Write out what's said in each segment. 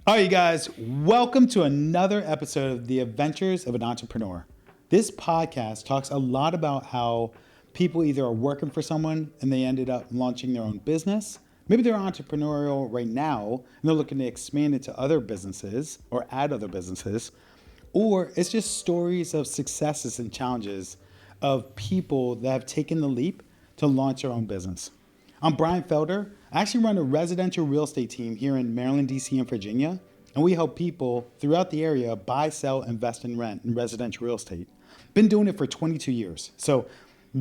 All right, you guys, welcome to another episode of The Adventures of an Entrepreneur. This podcast talks a lot about how people either are working for someone and they ended up launching their own business. Maybe they're entrepreneurial right now and they're looking to expand it to other businesses or add other businesses. Or it's just stories of successes and challenges of people that have taken the leap to launch their own business. I'm Brian Felder. I actually run a residential real estate team here in Maryland, D.C., and Virginia, and we help people throughout the area buy, sell, invest, and rent in residential real estate. Been doing it for 22 years, so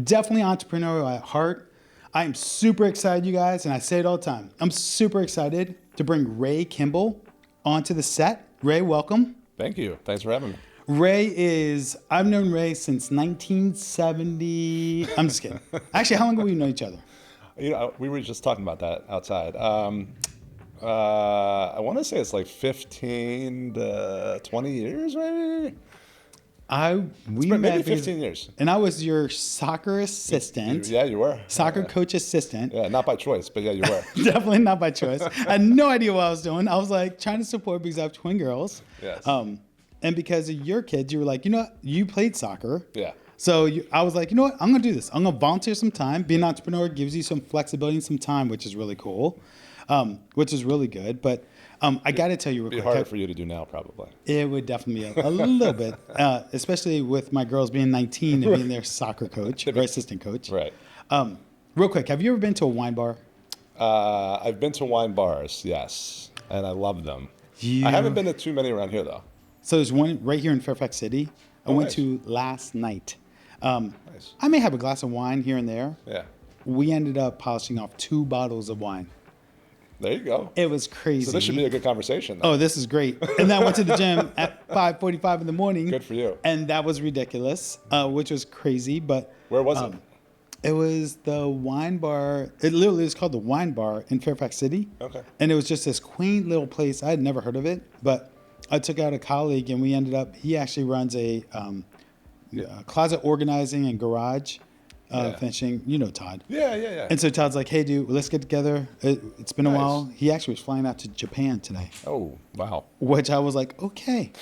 definitely entrepreneurial at heart. I am super excited, you guys, and I say it all the time. I'm super excited to bring Ray Kimble onto the set. Ray, welcome. Thank you. Thanks for having me. I've known Ray since 1970. I'm just kidding. Actually, how long have we known each other? You know, we were just talking about that outside. I want to say it's like 15 to 20 years, maybe? Maybe 15 years. And I was your soccer assistant. Yeah, you were. Soccer coach assistant. Yeah, not by choice, but yeah, you were. Definitely not by choice. I had no idea what I was doing. I was like trying to support because I have twin girls. Yes. And because of your kids, you were like, you know what? You played soccer. Yeah. So I was like, you know what? I'm going to do this. I'm going to volunteer some time. Being an entrepreneur gives you some flexibility and some time, which is really cool, which is really good. But I got to tell you real quick. It'd be harder for you to do now, probably. It would definitely be a little bit, especially with my girls being 19 and being their soccer coach or assistant coach. Right. Real quick, have you ever been to a wine bar? I've been to wine bars, yes, and I love them. I haven't been to too many around here, though. So there's one right here in Fairfax City. I went to last night. I may have a glass of wine here and there. Yeah. We ended up polishing off 2 bottles of wine. There you go. It was crazy. So this should be a good conversation, though. Oh, this is great. And then I went to the gym at 5:45 in the morning. Good for you. And that was ridiculous, which was crazy. But where was it? It was the wine bar. It literally is called the Wine Bar in Fairfax City. Okay. And it was just this quaint little place. I had never heard of it, but I took out a colleague, and we ended up. He actually runs a closet organizing and garage finishing. You know Todd. Yeah. And so Todd's like, "Hey, dude, let's get together. It's been a while." He actually was flying out to Japan today. Oh, wow. Which I was like, okay.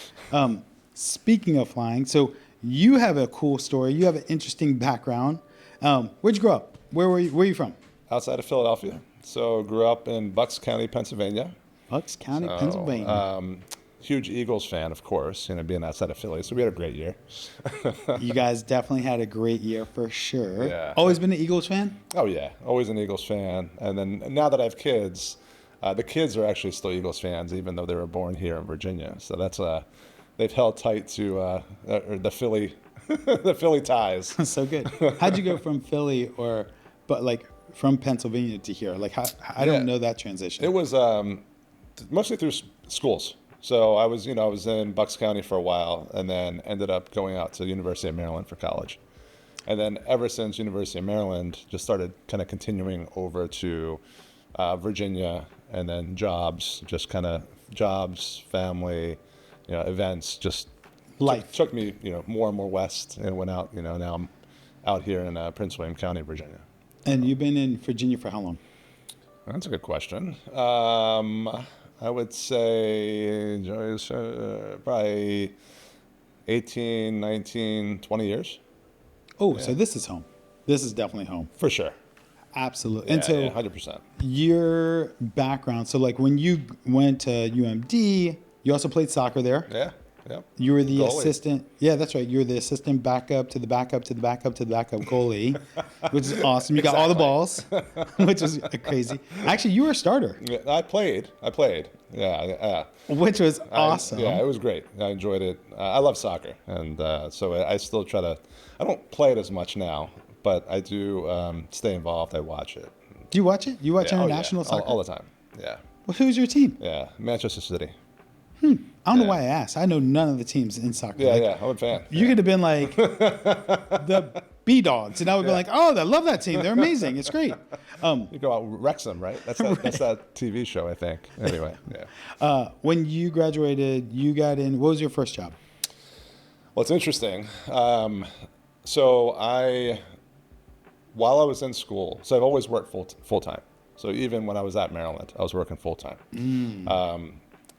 Speaking of flying, so you have a cool story. You have an interesting background. Where'd you grow up? Where were you? Where are you from? Outside of Philadelphia. So grew up in Bucks County, Pennsylvania. Bucks County, Pennsylvania. Huge Eagles fan, of course, being outside of Philly. So we had a great year. You guys definitely had a great year for sure. Yeah. Always been an Eagles fan? Oh, yeah. Always an Eagles fan. And then now that I have kids, the kids are actually still Eagles fans, even though they were born here in Virginia. So that's they've held tight to the Philly the Philly ties. So good. How'd you go from Philly from Pennsylvania to here? Like, I don't know that transition. It was mostly through schools. So I was in Bucks County for a while, and then ended up going out to the University of Maryland for college. And then ever since University of Maryland, just started kind of continuing over to Virginia, and then jobs, family, events, just life took me, more and more west, and went out. Now I'm out here in Prince William County, Virginia. And you've been in Virginia for how long? That's a good question. I would say probably 18, 19, 20 years. Oh, yeah. So this is home. This is definitely home. For sure. Absolutely. Yeah, and so 100%. Your background, so like when you went to UMD, you also played soccer there. Yeah. Yep. You were the goalie. assistant. Yeah, that's right. You were the assistant backup to the backup to the backup to the backup goalie, which is awesome. You got all the balls, which is crazy. Actually, you were a starter. Yeah, I played. Yeah. Which was awesome. It was great. I enjoyed it. I love soccer, and so I still try to. I don't play it as much now, but I do stay involved. I watch it. Do you watch it? You watch international soccer all the time. Yeah. Well, who's your team? Yeah, Manchester City. I don't know why I asked. I know none of the teams in soccer. Yeah, I'm a fan. You could have been like the B-Dogs, and I would be like, oh, I love that team. They're amazing. It's great. You go out Wrexham, right? That's that TV show, I think. Anyway, yeah. When you graduated, you got in. What was your first job? Well, it's interesting. So while I was in school, so I've always worked full time. So even when I was at Maryland, I was working full time.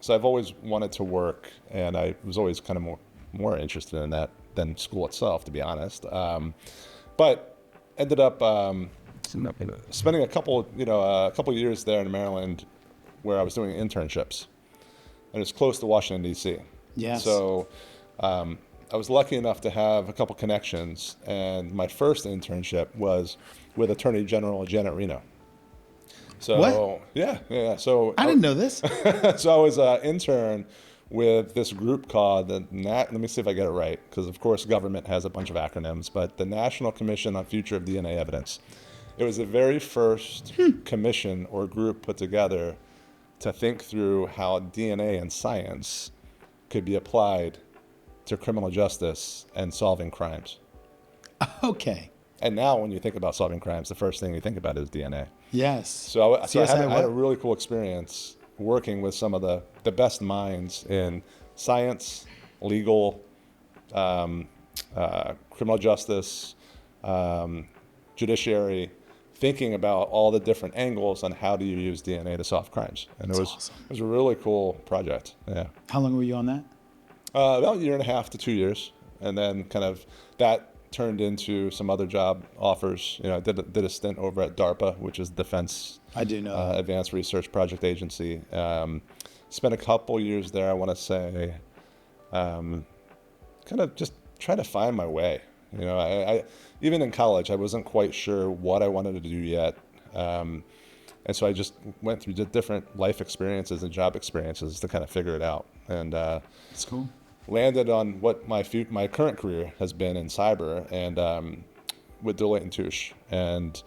So I've always wanted to work, and I was always kind of more interested in that than school itself, to be honest. But ended up spending a couple years there in Maryland, where I was doing internships, and it's close to Washington D.C. Yes. So I was lucky enough to have a couple connections, and my first internship was with Attorney General Janet Reno. So What? Yeah. So I didn't know this. so I was an intern with this group called let me see if I get it right, because of course government has a bunch of acronyms, but the National Commission on Future of DNA Evidence. It was the very first commission or group put together to think through how DNA and science could be applied to criminal justice and solving crimes. Okay. And now when you think about solving crimes, the first thing you think about is DNA. Yes. So I had what? a really cool experience working with some of the best minds in science, legal, criminal justice, judiciary, thinking about all the different angles on how do you use DNA to solve crimes. And it was awesome. It was a really cool project. Yeah. How long were you on that? About a year and a half to 2 years, and then kind of that turned into some other job offers. You know, I did a stint over at DARPA, which is Defense I do know. Advanced Research Project Agency. Spent a couple years there, I want to say, kind of just trying to find my way. You know, I even in college, I wasn't quite sure what I wanted to do yet. And so I just went through different life experiences and job experiences to kind of figure it out. And That's cool. landed on what my current career has been in cyber, and with Deloitte and Touche, and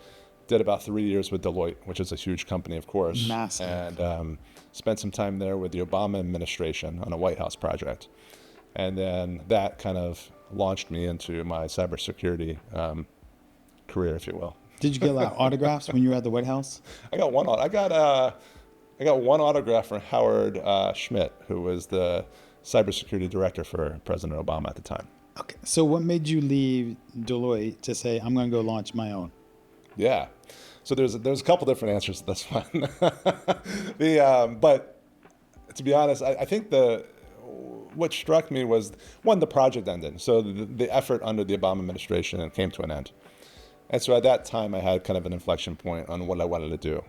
did about 3 years with Deloitte, which is a huge company, of course. Massive. And spent some time there with the Obama administration on a White House project. And then that kind of launched me into my cybersecurity career, if you will. Did you get a lot of autographs when you were at the White House? I got one autograph from Howard Schmidt, who was the cybersecurity director for President Obama at the time. Okay. So what made you leave Deloitte to say, I'm going to go launch my own? Yeah. So there's a couple different answers to this one. But to be honest, I think what struck me was, one, the project ended. So the effort under the Obama administration came to an end. And so at that time, I had kind of an inflection point on what I wanted to do.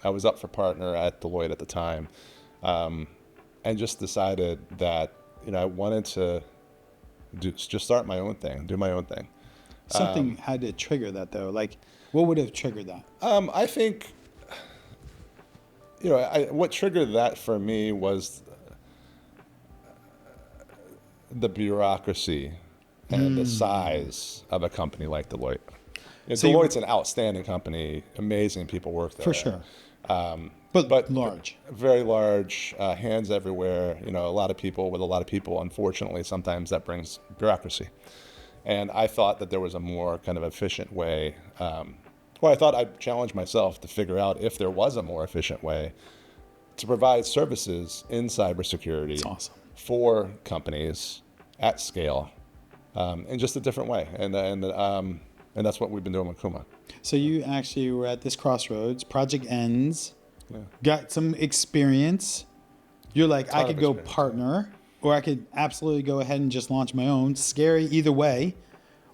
I was up for partner at Deloitte at the time, and just decided that, you know, I wanted to just start my own thing, do my own thing. Something had to trigger that, though. Like, what would have triggered that? I think, you know, what triggered that for me was the bureaucracy and the size of a company like Deloitte. You know, So Deloitte's an outstanding company, amazing people work there. For sure. But large. Very large, hands everywhere, you know, a lot of people with a lot of people. Unfortunately, sometimes that brings bureaucracy. And I thought that there was a more kind of efficient way. I thought I'd challenge myself to figure out if there was a more efficient way to provide services in cybersecurity. That's awesome. For companies at scale, in just a different way. And that's what we've been doing with Kuma. So you actually were at this crossroads, project ends, Yeah. got some experience. You're like, I Ton could of go experience. partner, or I could absolutely go ahead and just launch my own. Scary either way.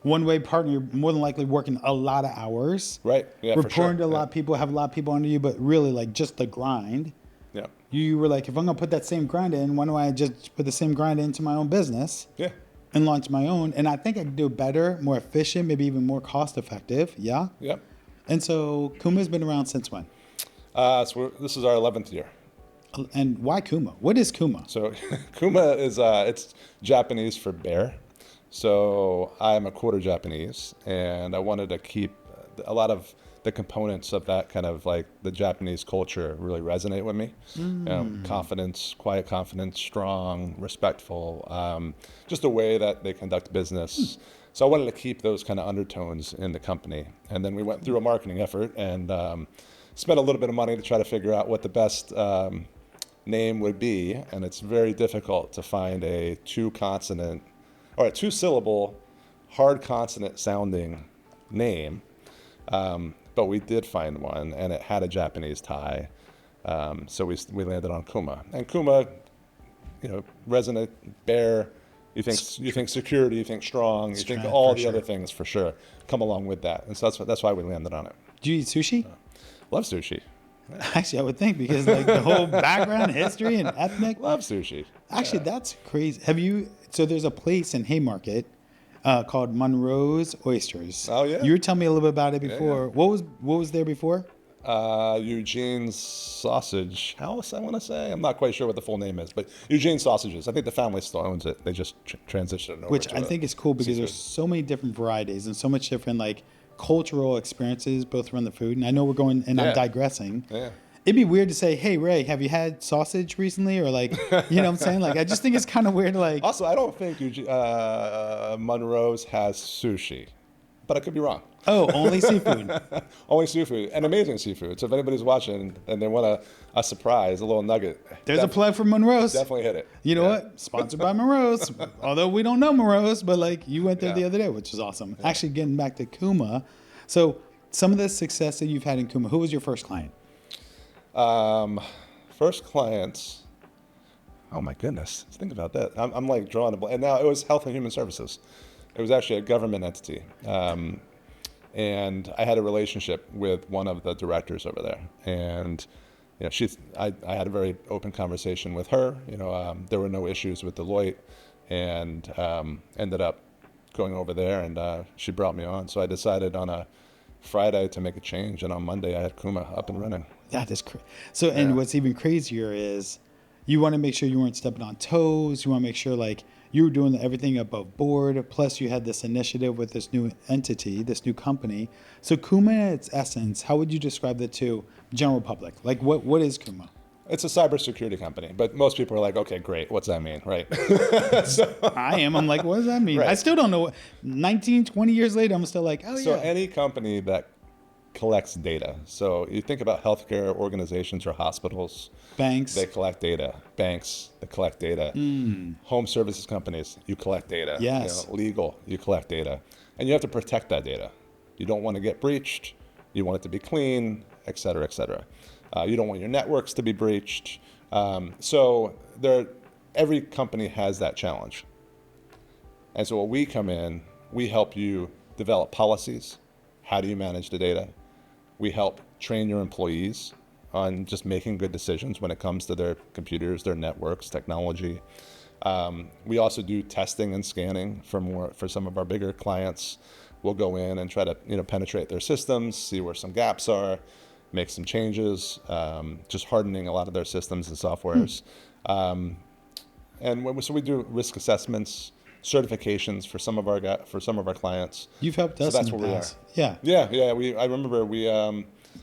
One-way partner, you're more than likely working a lot of hours. Right. Yeah, for sure. Reporting to a lot of people, have a lot of people under you, but really like just the grind. Yeah. You were like, if I'm going to put that same grind in, why don't I just put the same grind into my own business? Yeah. And launch my own. And I think I could do it better, more efficient, maybe even more cost effective. Yeah. Yep. And so Kuma's been around since when? So this is our 11th year. And why Kuma? What is Kuma? So Kuma is it's Japanese for bear. So I'm a quarter Japanese, and I wanted to keep a lot of the components of that kind of like the Japanese culture really resonate with me. Confidence, quiet confidence, strong, respectful, just the way that they conduct business. So I wanted to keep those kind of undertones in the company. And then we went through a marketing effort and spent a little bit of money to try to figure out what the best name would be. And it's very difficult to find a two-syllable, hard consonant sounding name. But we did find one, and it had a Japanese tie. So we landed on Kuma. And Kuma, resonant, bear. You think security, you think strong, you think all the other things for sure come along with that. And so that's why we landed on it. Do you eat sushi? Love sushi. Actually, I would think because like the whole background, history, and ethnic. Love sushi. Actually, that's crazy. So there's a place in Haymarket called Monroe's Oysters. Oh yeah. You were telling me a little bit about it before. Yeah. What was there before? Eugene's Sausage House, I want to say. I'm not quite sure what the full name is, but Eugene's Sausages. I think the family still owns it. They just transitioned over. Which I think is cool because there's so many different varieties and so much different like cultural experiences both around the food. And I know we're going, and I'm digressing. Yeah. It'd be weird to say, hey, Ray, have you had sausage recently? Or like, you know what I'm saying? Like, I just think it's kind of weird. Like, also, I don't think Monroe's has sushi, but I could be wrong. Oh, only seafood. Only seafood, and amazing seafood. So if anybody's watching and they want a surprise, a little nugget. There's a plug for Monroe's. Definitely hit it. You know what? Sponsored by Monroe's. Although we don't know Monroe's, but like you went there the other day, which is awesome. Yeah. Actually, getting back to Kuma. So some of the success that you've had in Kuma, who was your first client? First clients. Oh my goodness. Think about that. I'm like drawing a blank. And now it was Health and Human Services. It was actually a government entity. And I had a relationship with one of the directors over there. And I had a very open conversation with her. There were no issues with Deloitte, and ended up going over there, and she brought me on. So I decided on a Friday to make a change, and on Monday I had Kuma up and running. That is crazy. So, and what's even crazier is you want to make sure you weren't stepping on toes. You want to make sure like you were doing everything above board. Plus, you had this initiative with this new entity, this new company. So, Kuma, in its essence, how would you describe it to general public? Like, what is Kuma? It's a cybersecurity company, but most people are like, okay, great. What's that mean? Right. I'm like, what does that mean? Right. I still don't know. 19, 20 years later, I'm still like, oh, So any company that collects data. So you think about healthcare organizations or hospitals. Banks. They collect data. Banks, they collect data. Home services companies, you collect data. Yes. Legal, you collect data. And you have to protect that data. You don't want to get breached. You want it to be clean, et cetera, et cetera. You don't want your networks to be breached. Every company has that challenge. And so when we come in, we help you develop policies. How do you manage the data? We help train your employees on just making good decisions when it comes to their computers, their networks, technology. We also do testing and scanning for some of our bigger clients. We'll go in and try to penetrate their systems, see where some gaps are, make some changes, just hardening a lot of their systems and softwares. So we do risk assessments, certifications for some of our clients. You've helped us. So that's in the where past. we are. Yeah. I remember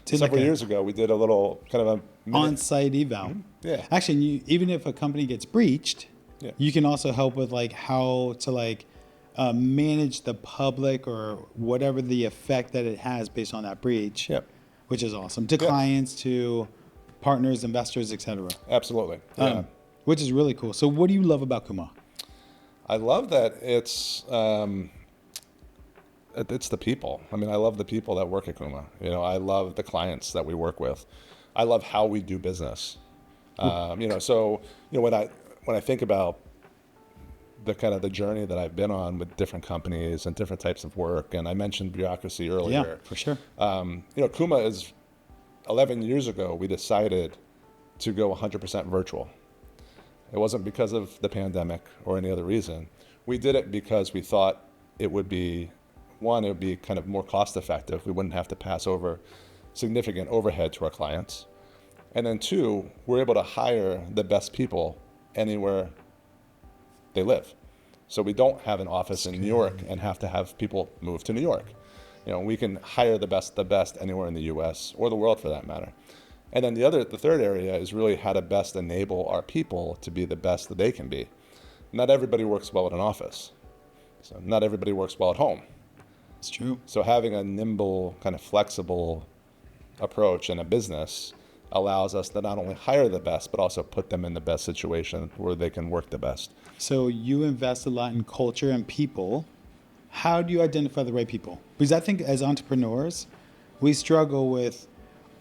several years ago we did a little kind of a on-site eval. Mm-hmm. Yeah. Actually, even if a company gets breached, you can also help with like how to like manage the public or whatever the effect that it has based on that breach. Yep. Which is awesome to clients, to partners, investors, etc. Absolutely. Yeah. Which is really cool. So, what do you love about Kuma? I love that it's the people. I mean, I love the people that work at Kuma. I love the clients that we work with. I love how we do business. So when I think about the journey that I've been on with different companies and different types of work, and I mentioned bureaucracy earlier. Yeah, for sure. Kuma is 11 years ago. We decided to go 100% virtual. It wasn't because of the pandemic or any other reason. We did it because we thought it would be kind of more cost effective. We wouldn't have to pass over significant overhead to our clients. And then two, we're able to hire the best people anywhere they live. So we don't have an office in New York and have to have people move to New York. We can hire the best anywhere in the US or the world for that matter. And then the third area is really how to best enable our people to be the best that they can be. Not everybody works well at an office. So not everybody works well at home. It's true. So having a nimble, kind of flexible approach in a business allows us to not only hire the best, but also put them in the best situation where they can work the best. So you invest a lot in culture and people. How do you identify the right people? Because I think as entrepreneurs, we struggle with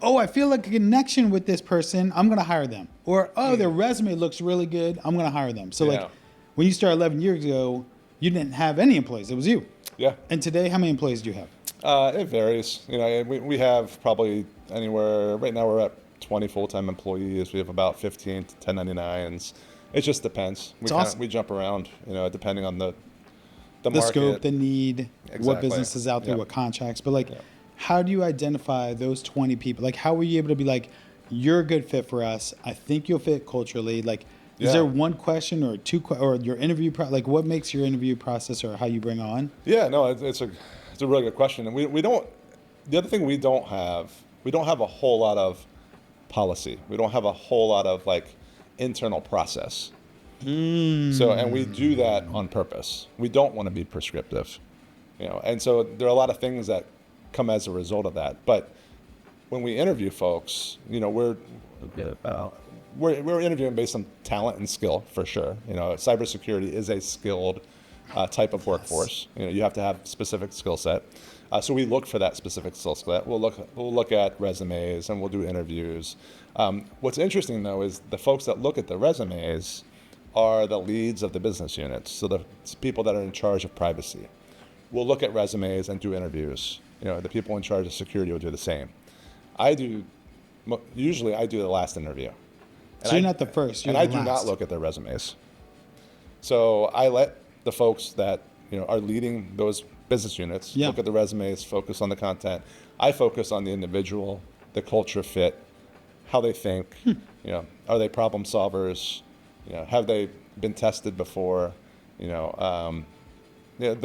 oh, I feel like a connection with this person, I'm going to hire them. Or, oh, their resume looks really good, I'm going to hire them. So, like, when you started 11 years ago, you didn't have any employees. It was you. Yeah. And today, how many employees do you have? It varies. You know, we have probably anywhere, right now we're at 20 full-time employees. We have about 15 to 1099s. It just depends. We jump around, you know, depending on the market. Scope, the need, Exactly. what business is out there, what contracts. But, like, how do you identify those 20 people? Like, how were you able to be like, you're a good fit for us. I think you'll fit culturally. Like, is there one question or two, or your interview, like, what makes your interview process or how you bring on? Yeah, no, it's a really good question. And we don't, the other thing we don't have a whole lot of policy. We don't have a whole lot of, like, internal process. So, and we do that on purpose. We don't want to be prescriptive, you know, and so there are a lot of things that come as a result of that. But when we interview folks, you know, we're interviewing based on talent and skill for sure. You know, cybersecurity is a skilled type of workforce. You know, you have to have specific skill set. So we look for that specific skill set. We'll look at resumes and we'll do interviews. What's interesting though is the folks that look at the resumes are the leads of the business units. So the people that are in charge of privacy. We'll look at resumes and do interviews. You know, the people in charge of security will do the same. Usually I do the last interview. So you're not the first, you're and the I do last. not look at their resumes. So I let the folks that, you know, are leading those business units look at the resumes, focus on the content. I focus on the individual, the culture fit, how they think. You know, are they problem solvers? You know, have they been tested before? You know, do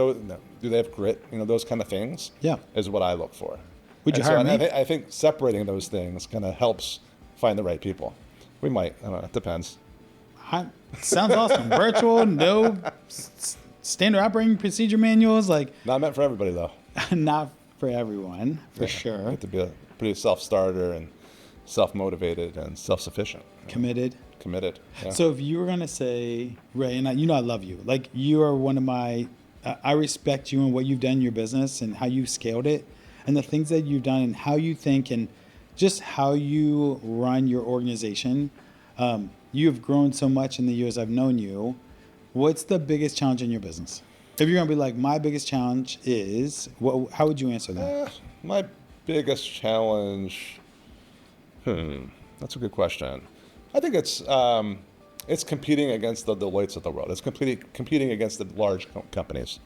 they have grit? You know, those kind of things. Yeah, is what I look for. Would you hire me? I think separating those things kind of helps find the right people. We might. I don't know. It depends. Sounds awesome. Virtual, no standard operating procedure manuals. Like, not meant for everybody though. Not for everyone, for sure. You have to be a pretty self-starter and self-motivated and self-sufficient. Committed. Yeah. So if you were going to say, Ray, and you know I love you. Like, you are one of my, I respect you and what you've done in your business and how you scaled it and the things that you've done and how you think and just how you run your organization. You have grown so much in the years I've known you. What's the biggest challenge in your business? If you're going to be like, my biggest challenge is, how would you answer that? My biggest challenge, that's a good question. I think it's competing against the Deloittes of the world. It's competing against the large companies.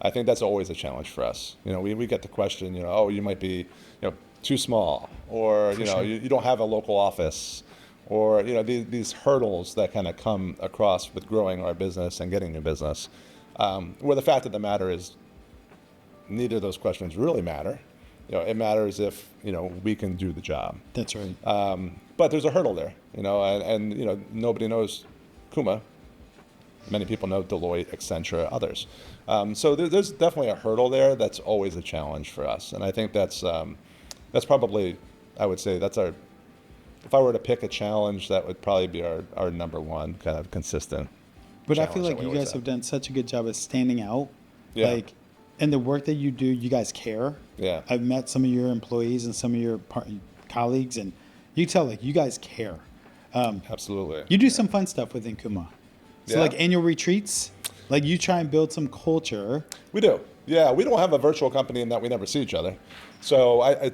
I think that's always a challenge for us. You know, we get the question, you know, oh, you might be, you know, too small, or you know, you don't have a local office, or you know, these hurdles that kind of come across with growing our business and getting new business. Where the fact of the matter is, neither of those questions really matter. You know, it matters if, you know, we can do the job. That's right. But there's a hurdle there, you know, and you know, nobody knows Kuma. Many people know Deloitte, Accenture, others. So there's definitely a hurdle there that's always a challenge for us. And I think that's probably, I would say that's if I were to pick a challenge, that would probably be our number one kind of consistent. But I feel like you guys have done such a good job of standing out. Yeah. Like, and the work that you do, you guys care. Yeah. I've met some of your employees and some of your colleagues, and you tell, like, you guys care. Absolutely. You do some fun stuff within Kuma. So, like, annual retreats, like, you try and build some culture. We do. Yeah, we don't have a virtual company in that we never see each other. So I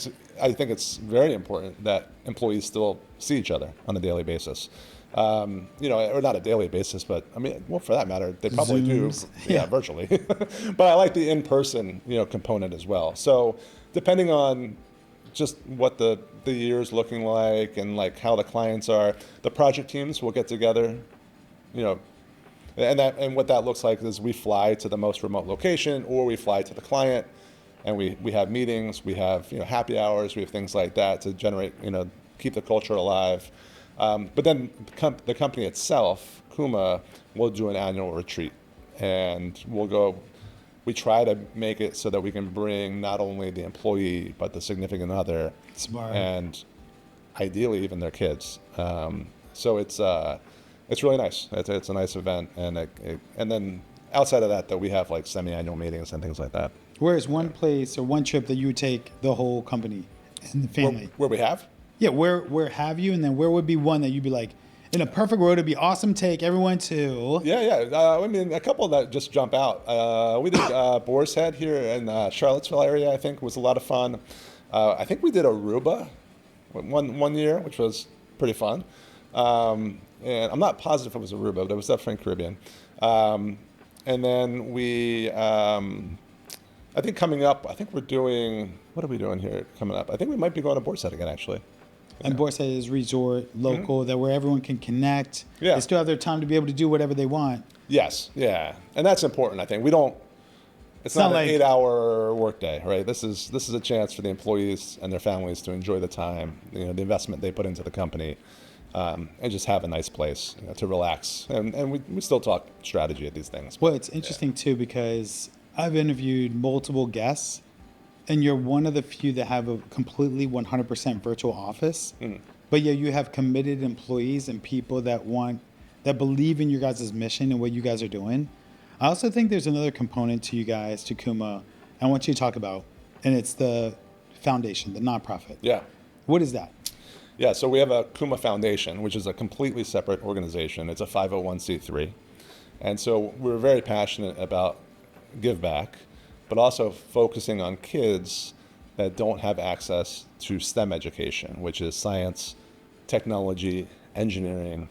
think it's very important that employees still see each other on a daily basis. You know, or not a daily basis, but I mean, well, for that matter, they probably Zooms. do. Yeah, virtually. But I like the in-person, you know, component as well. So depending on just what the year's looking like and like how the clients are, the project teams will get together, you know, and what that looks like is we fly to the most remote location, or we fly to the client, and we have meetings, we have, you know, happy hours, we have things like that to generate, you know, keep the culture alive. But then the company itself, Kuma, will do an annual retreat, and we try to make it so that we can bring not only the employee but the significant other, Smart. and ideally even their kids. So it's really nice. It's a nice event, and then outside of that, though, we have like semi-annual meetings and things like that. Where's one place or one trip that you would take the whole company? And the family. Where we have? Yeah, where have you? And then where would be one that you'd be like, in a perfect world, it'd be awesome. Take everyone to. Yeah. I mean, a couple that just jump out. We did Boar's Head here in Charlottesville area. I think was a lot of fun. I think we did Aruba one year, which was pretty fun. And I'm not positive if it was Aruba, but it was definitely Caribbean. And then I think coming up, I think we're doing. What are we doing here coming up? I think we might be going to Boar's Head again, actually. And Boar's Head is resort, local, that where everyone can connect. Yeah. They still have their time to be able to do whatever they want. Yes, yeah, and that's important. I think we don't. It's not an 8-hour workday, right? This is a chance for the employees and their families to enjoy the time, the investment they put into the company, and just have a nice place to relax. And we still talk strategy at these things. Well, it's interesting too because I've interviewed multiple guests, and you're one of the few that have a completely 100% virtual office. But yeah, you have committed employees and people that believe in your guys' mission and what you guys are doing. I also think there's another component to you guys, to Kuma, I want you to talk about, and it's the foundation, the nonprofit. Yeah. What is that? Yeah, so we have a Kuma Foundation, which is a completely separate organization. It's a 501c3. And so we're very passionate about give back, but also focusing on kids that don't have access to STEM education, which is science, technology, engineering,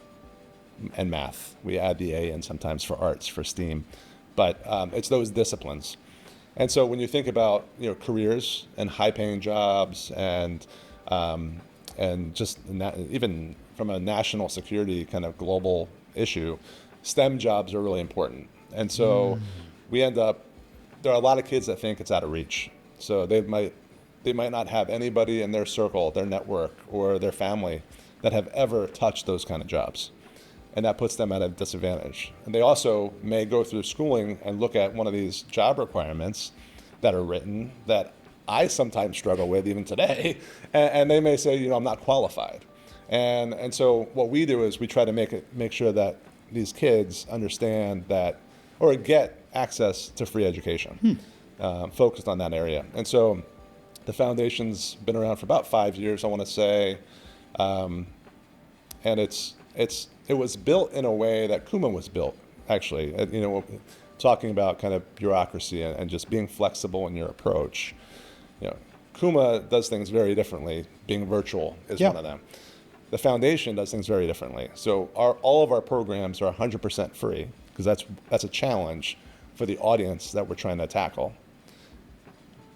and math. We add the A in sometimes for arts, for STEAM, but it's those disciplines. And so when you think about careers and high-paying jobs and just even from a national security kind of global issue, STEM jobs are really important. And so we end up, there are a lot of kids that think it's out of reach. So they might not have anybody in their circle, their network, or their family that have ever touched those kind of jobs. And that puts them at a disadvantage. And they also may go through schooling and look at one of these job requirements that are written that I sometimes struggle with even today, and they may say, I'm not qualified. And so what we do is we try to make sure that these kids understand that, or get access to free education, focused on that area. And so the foundation's been around for about 5 years, I want to say, and it was built in a way that Kuma was built, actually. Talking about kind of bureaucracy and just being flexible in your approach. Kuma does things very differently. Being virtual is one of them. The foundation does things very differently. So all of our programs are 100% free because that's a challenge for the audience that we're trying to tackle.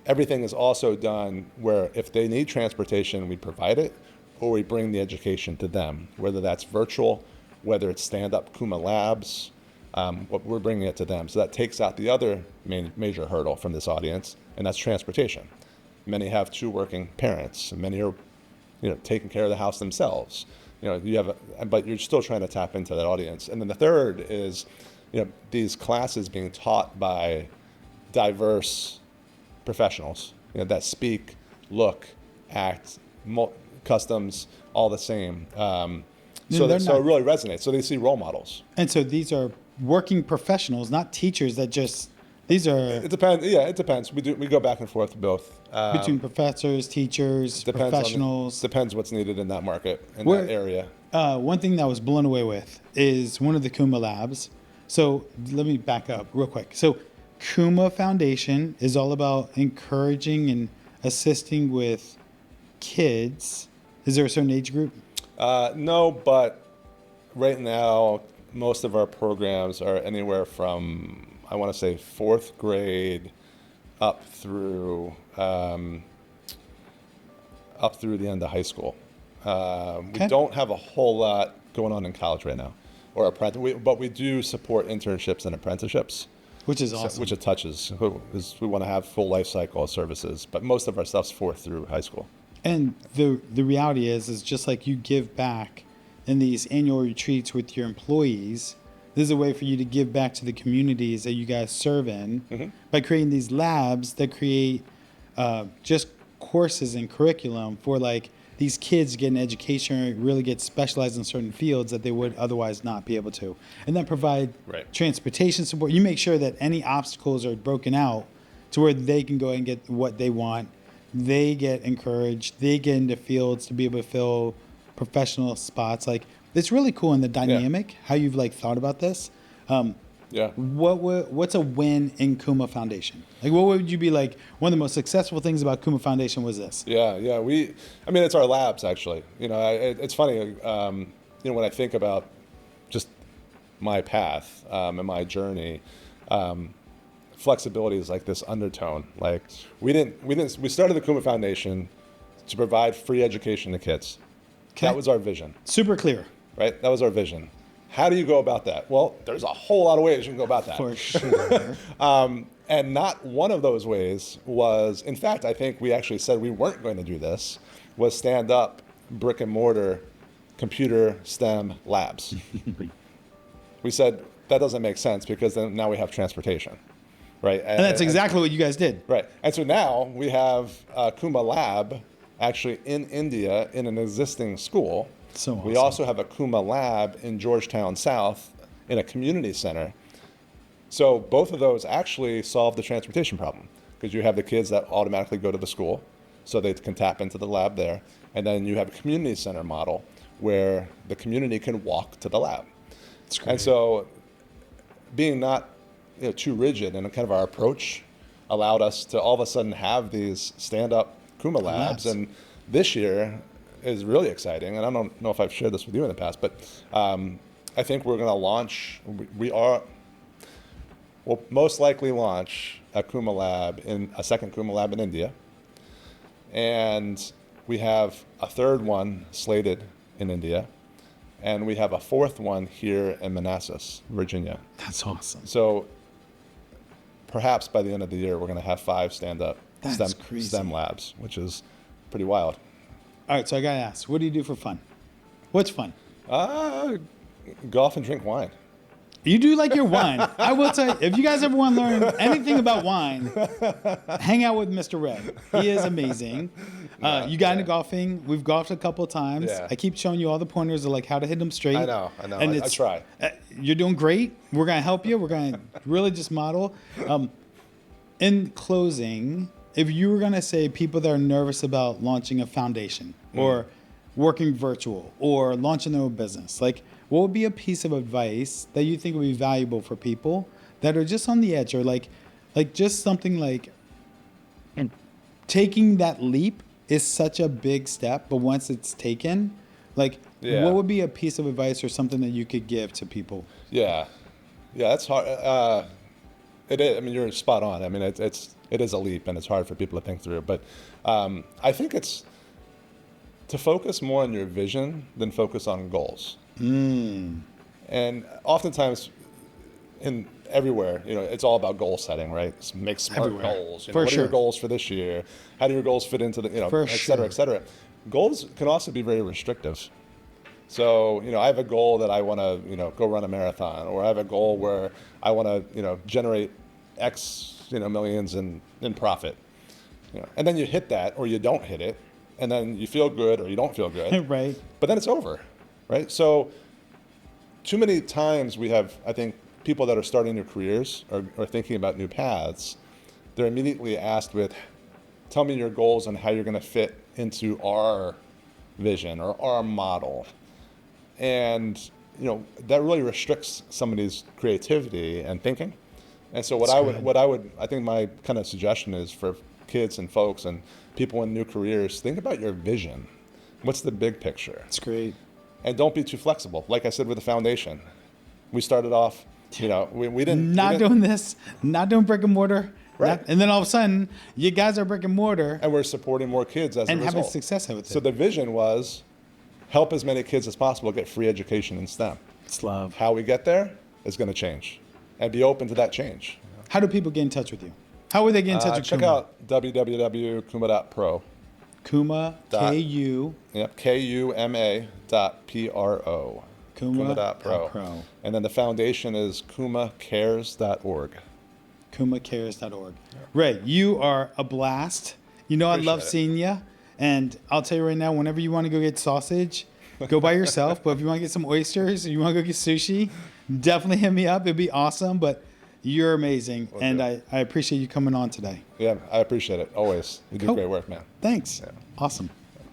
Everything is also done where if they need transportation, we provide it, or we bring the education to them, whether that's virtual, whether it's stand-up Kuma labs, we're bringing it to them. So that takes out the other major hurdle from this audience, and that's transportation. Many have 2 working parents, and many are, taking care of the house themselves. But you're still trying to tap into that audience. And then the third is, these classes being taught by diverse professionals, that speak, look, act, customs, all the same. So it really resonates. So they see role models. And so these are working professionals, not teachers that just, these are... It depends. Yeah, it depends. We go back and forth both. Between professors, teachers, professionals. Depends what's needed in that market, in that area. One thing that I was blown away with is one of the Kuma labs. So let me back up real quick. So Kuma Foundation is all about encouraging and assisting with kids. Is there a certain age group? No, but right now, most of our programs are anywhere from, I want to say, 4th grade up through the end of high school. We don't have a whole lot going on in college right now, or but we do support internships and apprenticeships. Which is awesome. Which it touches. Because we want to have full life cycle services, but most of our stuff's 4th through high school. And the reality is just like you give back in these annual retreats with your employees, this is a way for you to give back to the communities that you guys serve in by creating these labs that create just courses and curriculum for like these kids to get an education or really get specialized in certain fields that they would otherwise not be able to. And then provide transportation support. You make sure that any obstacles are broken out to where they can go and get what they want. they get encouraged, they get into fields to be able to fill professional spots. Like, it's really cool in the dynamic, how you've like thought about this. Yeah. What's a win in Kuma Foundation? Like, what would you be like, one of the most successful things about Kuma Foundation was this? Yeah. It's our labs, actually. It's funny, when I think about just my path and my journey, flexibility is like this undertone. Like, we started the Kuma Foundation to provide free education to kids. Okay. That was our vision. Super clear. Right? That was our vision. How do you go about that? Well, there's a whole lot of ways you can go about that. For sure. And not one of those ways was, in fact, I think we actually said we weren't going to do this, was stand up brick and mortar computer STEM labs. We said that doesn't make sense because then now we have transportation, right? And that's exactly what you guys did. Right. And so now we have a Kuma lab actually in India in an existing school. So awesome. We also have a Kuma lab in Georgetown South in a community center. So both of those actually solve the transportation problem because you have the kids that automatically go to the school so they can tap into the lab there. And then you have a community center model where the community can walk to the lab. That's great. And so being not too rigid and kind of our approach allowed us to all of a sudden have these stand-up Kuma labs. And this year is really exciting. And I don't know if I've shared this with you in the past, but I think we're going to launch, we'll most likely launch a second Kuma lab in India. And we have a third one slated in India. And we have a fourth one here in Manassas, Virginia. That's awesome. So perhaps by the end of the year, we're going to have 5 stand-up STEM labs, which is pretty wild. All right, so I got to ask, what do you do for fun? What's fun? Golf and drink wine. You do like your wine. I will tell you, if you guys ever want to learn anything about wine, hang out with Mr. Red. He is amazing. You got into golfing. We've golfed a couple of times. Yeah. I keep showing you all the pointers of like how to hit them straight. I know. And I try. You're doing great. We're going to help you. We're going to really just model. In closing, if you were going to say people that are nervous about launching a foundation or working virtual or launching their own business, like, what would be a piece of advice that you think would be valuable for people that are just on the edge, or like just something like, and taking that leap is such a big step, but once it's taken, like, what would be a piece of advice or something that you could give to people? Yeah, that's hard. It is. I mean, you're spot on. I mean, it is a leap, and it's hard for people to think through. But I think it's to focus more on your vision than focus on goals. And oftentimes, everywhere, it's all about goal setting, right? Make smart goals. What are your goals for this year? How do your goals fit into the, et cetera, et cetera. Goals can also be very restrictive. So, I have a goal that I want to, go run a marathon, or I have a goal where I want to, generate X, millions in profit. And then you hit that, or you don't hit it, and then you feel good or you don't feel good. Right. But then it's over. Right? So too many times we have, I think, people that are starting new careers or thinking about new paths, they're immediately asked with, tell me your goals and how you're going to fit into our vision or our model. And, that really restricts somebody's creativity and thinking. And so I think my kind of suggestion is for kids and folks and people in new careers, think about your vision. What's the big picture? That's great. And don't be too flexible. Like I said with the foundation, we started off, we didn't... Not doing brick and mortar. Right. And then all of a sudden, you guys are brick and mortar. And we're supporting more kids as a result. And having success with it. So the vision was help as many kids as possible get free education in STEM. It's love. How we get there is going to change. And be open to that change. How do people get in touch with you? How would they get in touch with Check Kuma? out www.kuma.pro. Kuma, K-U. Yep, Kuma.pro. Kuma.pro. And then the foundation is kumacares.org. kumacares.org. Ray, you are a blast. I love seeing you. And I'll tell you right now, whenever you want to go get sausage, go by yourself. But if you want to get some oysters or you want to go get sushi, definitely hit me up. It'd be awesome. But You're amazing, Will and do. I appreciate you coming on today. Yeah, I appreciate it. Always. You do Cool. great work, man. Thanks. Yeah. Awesome.